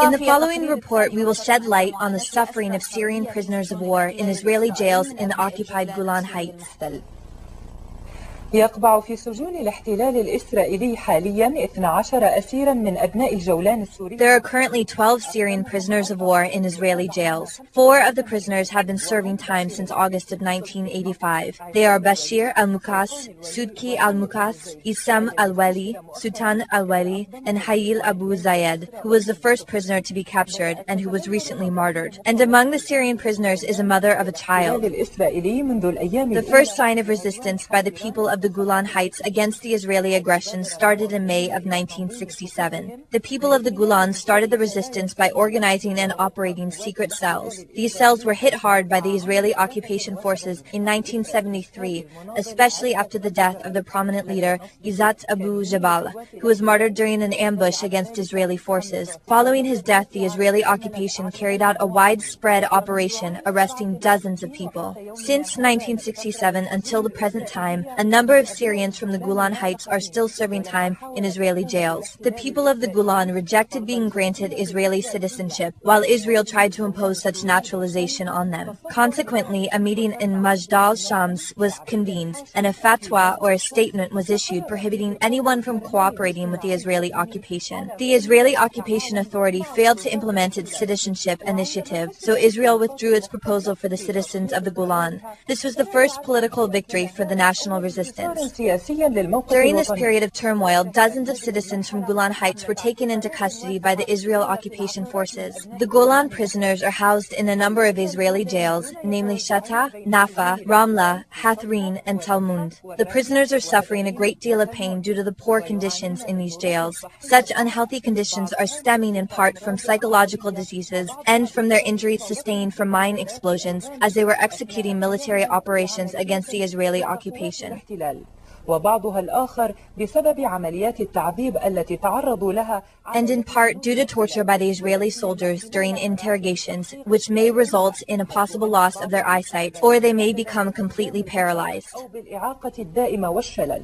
In the following report, we will shed light on the suffering of Syrian prisoners of war in Israeli jails in the occupied Golan Heights. يقبع في سجون الاحتلال الإسرائيلي حاليا 12 أسيرا من أبناء الجولان السوري. There are currently 12 Syrian prisoners of war in Israeli jails. 4 of the prisoners have been serving time since August of 1985. They are Bashir al-Mukas, Sudki al-Mukas, Issam al-Wali, Sultan al-Wali, and Hayil Abu Zayed, who was the first prisoner to be captured and who was recently martyred. And among the Syrian prisoners is a mother of a child. The first sign of resistance by the people of the Golan Heights against the Israeli aggression started in May of 1967. The people of the Golan started the resistance by organizing and operating secret cells. These cells were hit hard by the Israeli occupation forces in 1973, especially after the death of the prominent leader Izzat Abu Jabal, who was martyred during an ambush against Israeli forces. Following his death, the Israeli occupation carried out a widespread operation, arresting dozens of people. Since 1967 until the present time, a number of Syrians from the Golan Heights are still serving time in Israeli jails. The people of the Golan rejected being granted Israeli citizenship, while Israel tried to impose such naturalization on them. Consequently, a meeting in Majdal Shams was convened, and a fatwa or a statement was issued prohibiting anyone from cooperating with the Israeli occupation. The Israeli Occupation Authority failed to implement its citizenship initiative, so Israel withdrew its proposal for the citizens of the Golan. This was the first political victory for the national resistance. During this period of turmoil, dozens of citizens from Golan Heights were taken into custody by the Israel occupation forces. The Golan prisoners are housed in a number of Israeli jails, namely Shata, Nafa, Ramla, Hatharin, and Talmud. The prisoners are suffering a great deal of pain due to the poor conditions in these jails. Such unhealthy conditions are stemming in part from psychological diseases and from their injuries sustained from mine explosions as they were executing military operations against the Israeli occupation. وبعضها الآخر بسبب عمليات التعذيب التي تعرضوا لها and in part due to torture by the Israeli soldiers during interrogations, which may result in a possible loss of their eyesight, or they may become completely paralyzed. أو بالإعاقة الدائمة والشلل.